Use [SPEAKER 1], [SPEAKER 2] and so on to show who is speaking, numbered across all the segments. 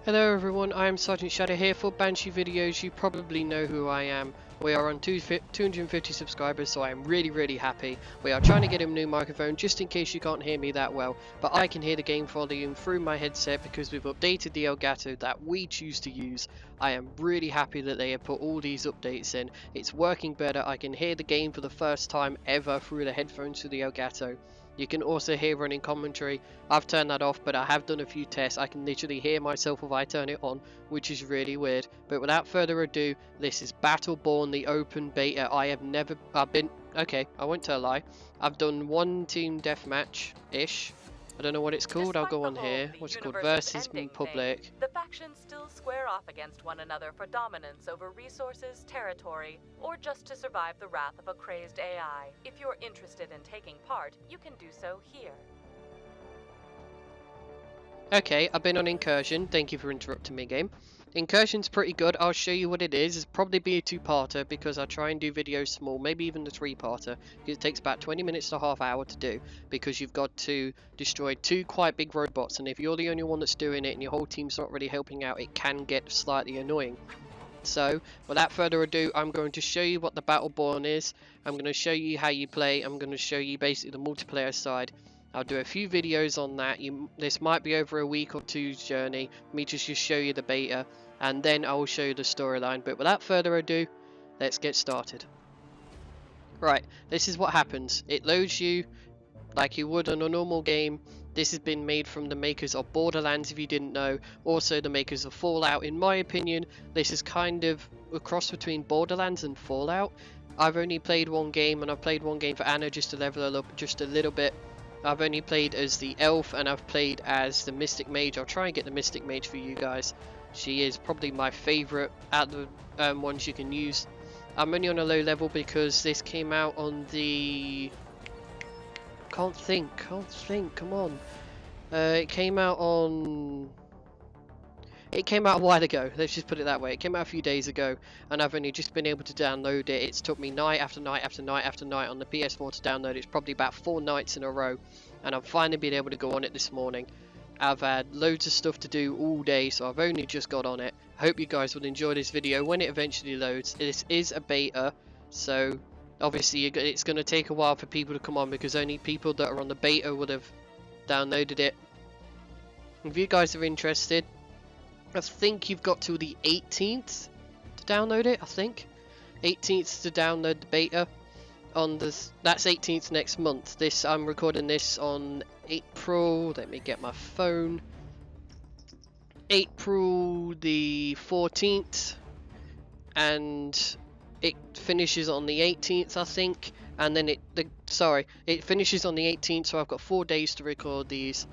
[SPEAKER 1] Hello everyone, I am Sergeant Shadow here for Banshee Videos. You probably know who I am. We are on 250 subscribers, so I am really happy. We are trying to get a new microphone just in case you can't hear me that well, but I can hear the game volume through my headset because we've updated the Elgato that we choose to use. I am really happy that they have put all these updates in. It's working better. I can hear the game for the first time ever through the headphones to the Elgato. You can also hear running commentary. I've turned that off, but I have done a few tests. I can literally hear myself if I turn it on, which is really weird. But without further ado, this is BattleBorn, the open beta. Okay, I won't tell a lie. I've done one team deathmatch-ish. I don't know what it's called.
[SPEAKER 2] Despite
[SPEAKER 1] I'll go on here. What's it called? Versus public.
[SPEAKER 2] Thing, the factions still square off against one another for dominance over resources, territory, or just to survive the wrath of a crazed AI. If you're interested in taking part, you can do so here.
[SPEAKER 1] Okay, I've been on Incursion. Thank you for interrupting me, game. Incursion's pretty good. I'll show you what it is. It's probably be a two-parter because I try and do videos small, maybe even a three-parter. It takes about 20 minutes to half hour to do because you've got to destroy two quite big robots, and if you're the only one that's doing it and your whole team's not really helping out, it can get slightly annoying. So, without further ado, I'm going to show you what the BattleBorn is. I'm going to show you how you play. I'm going to show you basically the multiplayer side. I'll do a few videos on that. This might be over a week or two's journey. Me just show you the beta, and then I will show you the storyline. But without further ado, let's get started. Right, this is what happens. It loads you like you would on a normal game. This has been made from the makers of Borderlands, if you didn't know. Also the makers of Fallout. In my opinion, this is kind of a cross between Borderlands and Fallout. I've only played one game, and I've played one game for Anna just to level her up just a little bit. I've only played as the elf, and I've played as the Mystic Mage. I'll try and get the Mystic Mage for you guys. She is probably my favourite out of the ones you can use. I'm only on a low level because this came out on the... Can't think, come on. It came out a while ago, let's just put it that way. It came out a few days ago, and I've only just been able to download it. It's took me night after night after night after night on the PS4 to download it. It's probably about 4 nights in a row, and I've finally been able to go on it this morning. I've had loads of stuff to do all day, so I've only just got on it. I hope you guys will enjoy this video when it eventually loads. This is a beta, so obviously it's going to take a while for people to come on because only people that are on the beta would have downloaded it. If you guys are interested, I think you've got till the 18th to download it. I think 18th to download the beta. That's 18th next month. I'm recording this on April. Let me get my phone. April the 14th, and it finishes on the 18th, I think. And then it finishes on the 18th, so I've got 4 days to record these.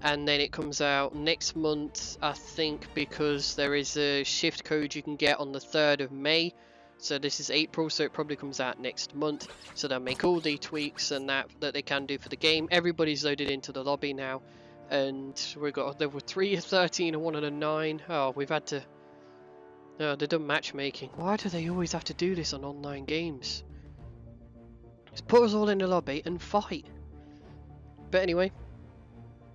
[SPEAKER 1] And then it comes out next month, I think, because there is a shift code you can get on the 3rd of May. So this is April, so it probably comes out next month. So they'll make all the tweaks and that they can do for the game. Everybody's loaded into the lobby now. And we've got level 3, 13, and 1 and a 9. Oh, we've had to... Oh, they've done matchmaking. Why do they always have to do this on online games? Just put us all in the lobby and fight. But anyway...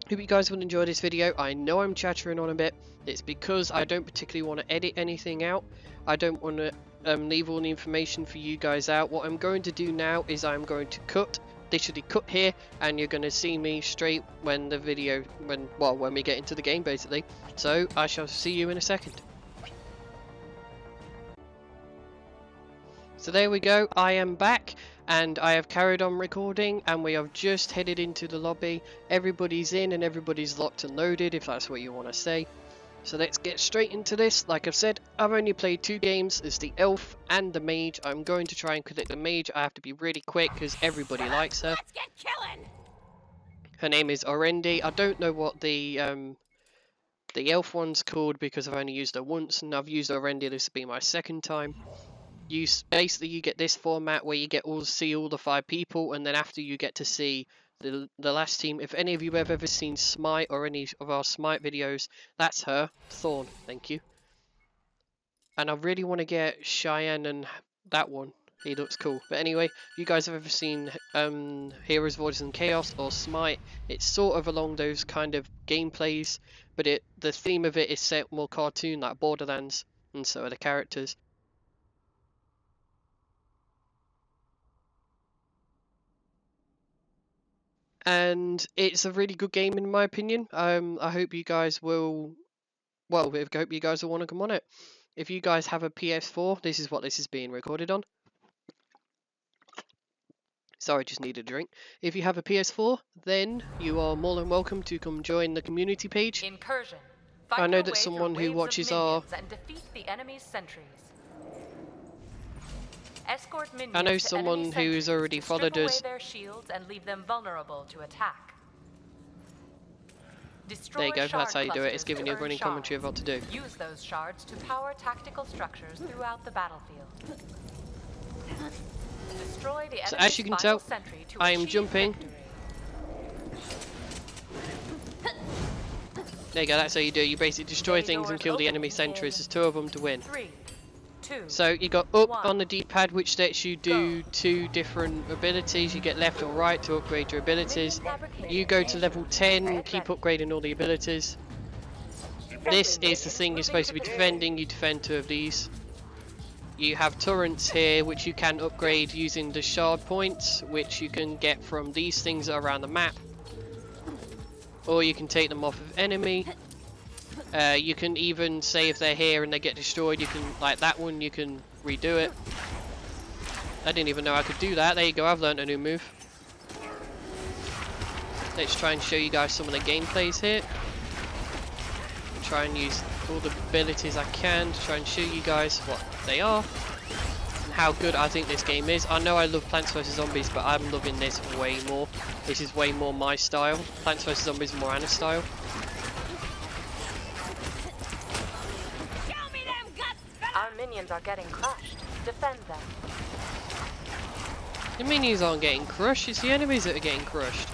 [SPEAKER 1] Hope you guys will enjoy this video. I know I'm chattering on a bit. It's because I don't particularly want to edit anything out. I don't want to leave all the information for you guys out. What I'm going to do now is I'm going to literally cut here, and you're going to see me straight when the video, when we get into the game basically. So I shall see you in a second. So there we go, I am back, and I have carried on recording, and we have just headed into the lobby. Everybody's in and everybody's locked and loaded, if that's what you want to say. So let's get straight into this. Like I've said, I've only played 2 games. It's the elf and the mage. I'm going to try and collect the mage. I have to be really quick because everybody likes her.
[SPEAKER 2] Let's get killing.
[SPEAKER 1] Her name is Orendi. I don't know what the elf one's called because I've only used her once, and I've used Orendi. This will be my second time. Basically you get this format where you see all the 5 people, and then after you get to see the last team. If any of you have ever seen Smite or any of our Smite videos, that's her, Thorn. Thank you. And I really want to get Cheyenne and that one. He looks cool. But anyway, you guys have ever seen Heroes of Orders and Chaos or Smite? It's sort of along those kind of gameplays, but the theme of it is set more cartoon like Borderlands, and so are the characters. And it's a really good game in my opinion. I hope you guys will, well, I hope you guys will want to come on it. If you guys have a PS4, this is what this is being recorded on. Sorry, just need a drink. If you have a PS4, then you are more than welcome to come join the community page.
[SPEAKER 2] Incursion.
[SPEAKER 1] I know that someone who watches our...
[SPEAKER 2] and defeat the enemy's sentries. Escort minions
[SPEAKER 1] I know
[SPEAKER 2] to
[SPEAKER 1] someone
[SPEAKER 2] enemy
[SPEAKER 1] who's
[SPEAKER 2] sentries
[SPEAKER 1] already
[SPEAKER 2] to
[SPEAKER 1] followed
[SPEAKER 2] strip
[SPEAKER 1] us.
[SPEAKER 2] away their shields and leave them vulnerable to attack. Destroy
[SPEAKER 1] There you go, that's how you do it.
[SPEAKER 2] shard
[SPEAKER 1] It's giving
[SPEAKER 2] clusters
[SPEAKER 1] you a
[SPEAKER 2] to
[SPEAKER 1] running
[SPEAKER 2] earn
[SPEAKER 1] commentary of what to do.
[SPEAKER 2] shards. Use those shards to power tactical structures throughout the battlefield. Destroy the
[SPEAKER 1] So
[SPEAKER 2] enemy's
[SPEAKER 1] as you can
[SPEAKER 2] final
[SPEAKER 1] tell,
[SPEAKER 2] sentry to
[SPEAKER 1] I am
[SPEAKER 2] achieve
[SPEAKER 1] jumping.
[SPEAKER 2] victory.
[SPEAKER 1] There you go, that's how you do it. You basically destroy
[SPEAKER 2] Bay
[SPEAKER 1] things and
[SPEAKER 2] doors
[SPEAKER 1] kill the
[SPEAKER 2] open
[SPEAKER 1] enemy
[SPEAKER 2] in
[SPEAKER 1] sentries. There's 2 of them to win.
[SPEAKER 2] 3, 2.
[SPEAKER 1] So you got up
[SPEAKER 2] One.
[SPEAKER 1] on the D-pad, which lets you do 2 different abilities. You get left or right to upgrade your abilities. You go to level 10, keep upgrading all the abilities. This is the thing you're supposed to be defending. You defend 2 of these. You have turrets here, which you can upgrade using the shard points, which you can get from these things around the map. Or you can take them off of enemy. You can even say if they're here and they get destroyed, you can, like that one, you can redo it. I didn't even know I could do that. There you go, I've learned a new move. Let's try and show you guys some of the gameplays here. Try and use all the abilities I can to try and show you guys what they are and how good I think this game is. I know I love Plants vs Zombies, but I'm loving this way more. This is way more my style. Plants vs Zombies is more Anna's style.
[SPEAKER 2] Our minions are getting crushed. Defend them.
[SPEAKER 1] The minions aren't getting crushed, it's the enemies that are getting crushed.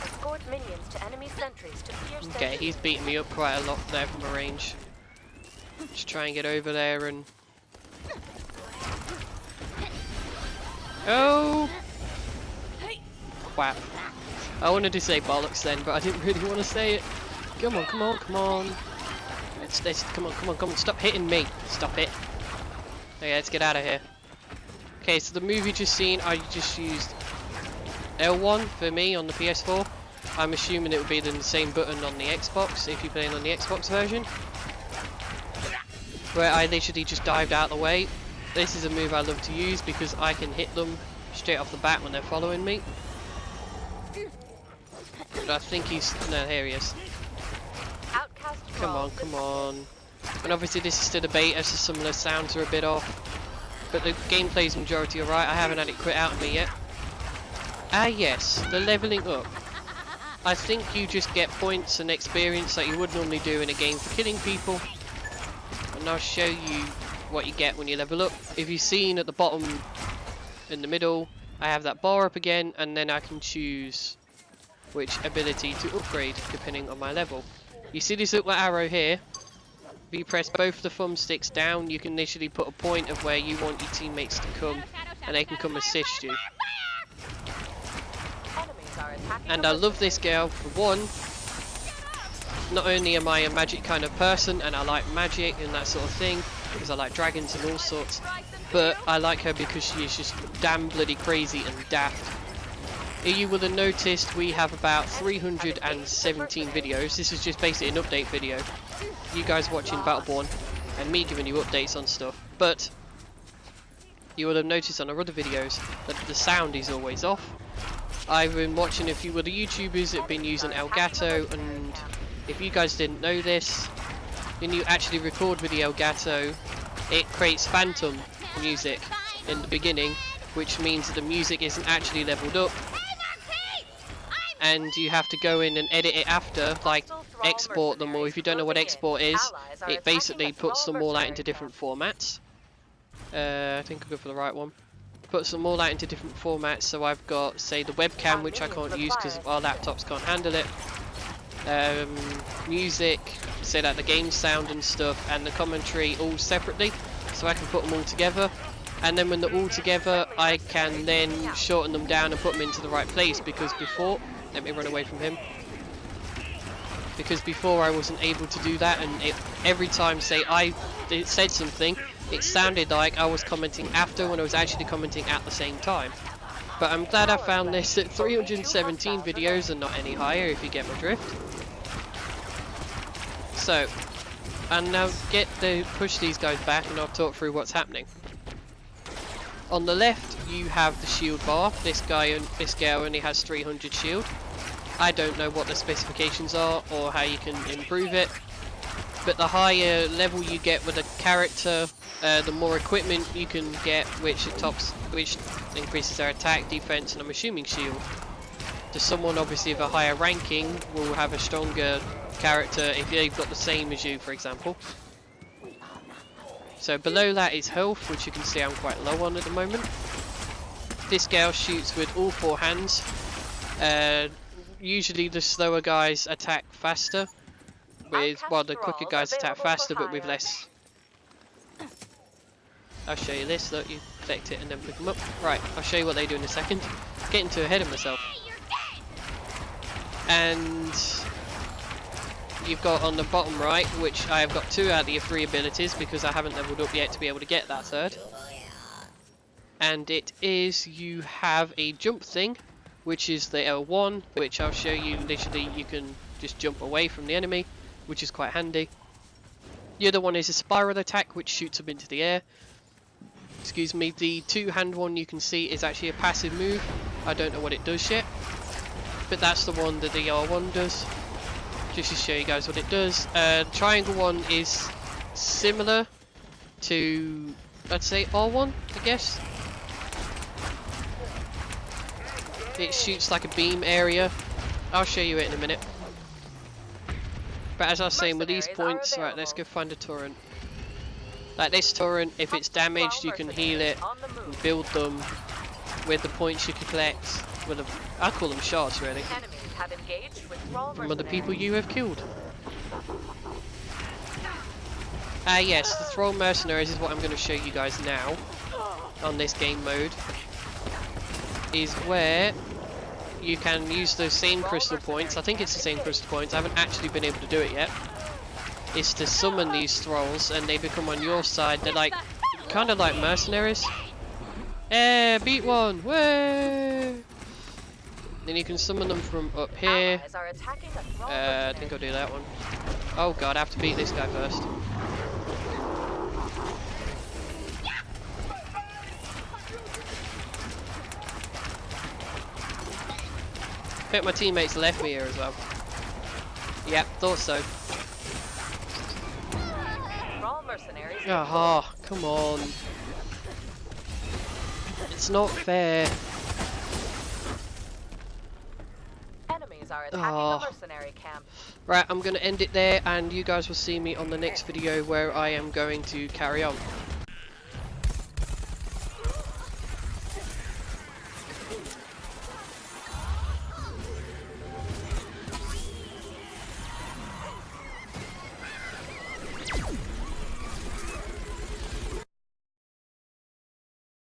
[SPEAKER 2] Escort minions to enemy sentries to pierce their
[SPEAKER 1] Okay, he's beating me up quite a lot there from a range. Just try and get over there and... Oh! Crap. I wanted to say bollocks then, but I didn't really want to say it. Come on, come on, come on. Come on, stop hitting me. Stop it. Okay, let's get out of here. Okay, so the movie just seen, I just used L1 for me on the PS4. I'm assuming it would be the same button on the Xbox, if you're playing on the Xbox version. Where I literally just dived out of the way. This is a move I love to use because I can hit them straight off the bat when they're following me. But I think he's... no, here he is. Come on, come on. And obviously this is still a beta, so some of the sounds are a bit off. But the gameplay's majority alright, I haven't had it quit out of me yet. Ah yes, the levelling up. I think you just get points and experience like you would normally do in a game for killing people. And I'll show you what you get when you level up. If you've seen at the bottom in the middle, I have that bar up again, and then I can choose which ability to upgrade depending on my level. You see this little arrow here? If you press both the thumbsticks down, you can literally put a point of where you want your teammates to come, and they can come assist you. And I love this girl for one. Not only am I a magic kind of person and I like magic and that sort of thing, because I like dragons and all sorts, but I like her because she is just damn bloody crazy and daft. You will have noticed we have about 317 videos. This is just basically an update video. You guys watching BattleBorn and me giving you updates on stuff. But you will have noticed on our other videos that the sound is always off. I've been watching a few other YouTubers that have been using Elgato, and if you guys didn't know this, when you actually record with the Elgato, it creates phantom music in the beginning, which means that the music isn't actually leveled up, and you have to go in and edit it after, like export them, or if you don't know what export is, it basically puts them all out into different formats. I think I'll go for the right one. Puts them all out into different formats, so I've got, say, the webcam, which I can't use because our laptops can't handle it. music, set out the game sound and stuff, and the commentary all separately, so I can put them all together. And then when they're all together, I can then shorten them down and put them into the right place, because before, let me run away from him. Because before I wasn't able to do that, and every time it said something, it sounded like I was commenting after when I was actually commenting at the same time. But I'm glad I found this at 317 videos and not any higher, if you get my drift. So, and now push these guys back and I'll talk through what's happening. On the left, you have the shield bar. This girl only has 300 shield. I don't know what the specifications are or how you can improve it. But the higher level you get with a character, the more equipment you can get, which increases their attack, defense, and I'm assuming shield. To someone obviously of a higher ranking will have a stronger character if they've got the same as you, for example. So below that is health, which you can see I'm quite low on at the moment. This girl shoots with all 4 hands. Usually the slower guys attack faster, while the quicker guys attack faster but with less. I'll show you this, look, you collect it and then pick them up. Right, I'll show you what they do in a second. Getting too ahead of myself. And you've got on the bottom right, which I have got 2 out of the 3 abilities because I haven't leveled up yet to be able to get that 3rd. And it is, you have a jump thing, which is the L1, which I'll show you. Literally you can just jump away from the enemy, which is quite handy. The other one is a spiral attack, which shoots them into the air. Excuse me, the 2-hand one you can see is actually a passive move. I don't know what it does yet, but that's the one that the R1 does. Just to show you guys what it does. Triangle one is similar to, let's say, R1, I guess. It shoots like a beam area. I'll show you it in a minute. But as I was saying, with these points, right, let's go find a torrent. Like this torrent, if it's damaged, you can heal it and build them with the points you can collect. I call them shards, really. From other people you have killed. Yes, the Thrall Mercenaries is what I'm going to show you guys now on this game mode. Is where you can use those same crystal points. I think it's the same crystal points. I haven't actually been able to do it yet. Is to summon these thralls and they become on your side. They're like, kind of like mercenaries. Beat one! Way! Then you can summon them from up here. I think I'll do that one. Oh god, I have to beat this guy first. I bet my teammates left me here as well. Yep, thought so. Ah, oh, come on. It's not fair.
[SPEAKER 2] Enemies are attacking the mercenary camp.
[SPEAKER 1] Right, I'm going to end it there and you guys will see me on the next video where I am going to carry on.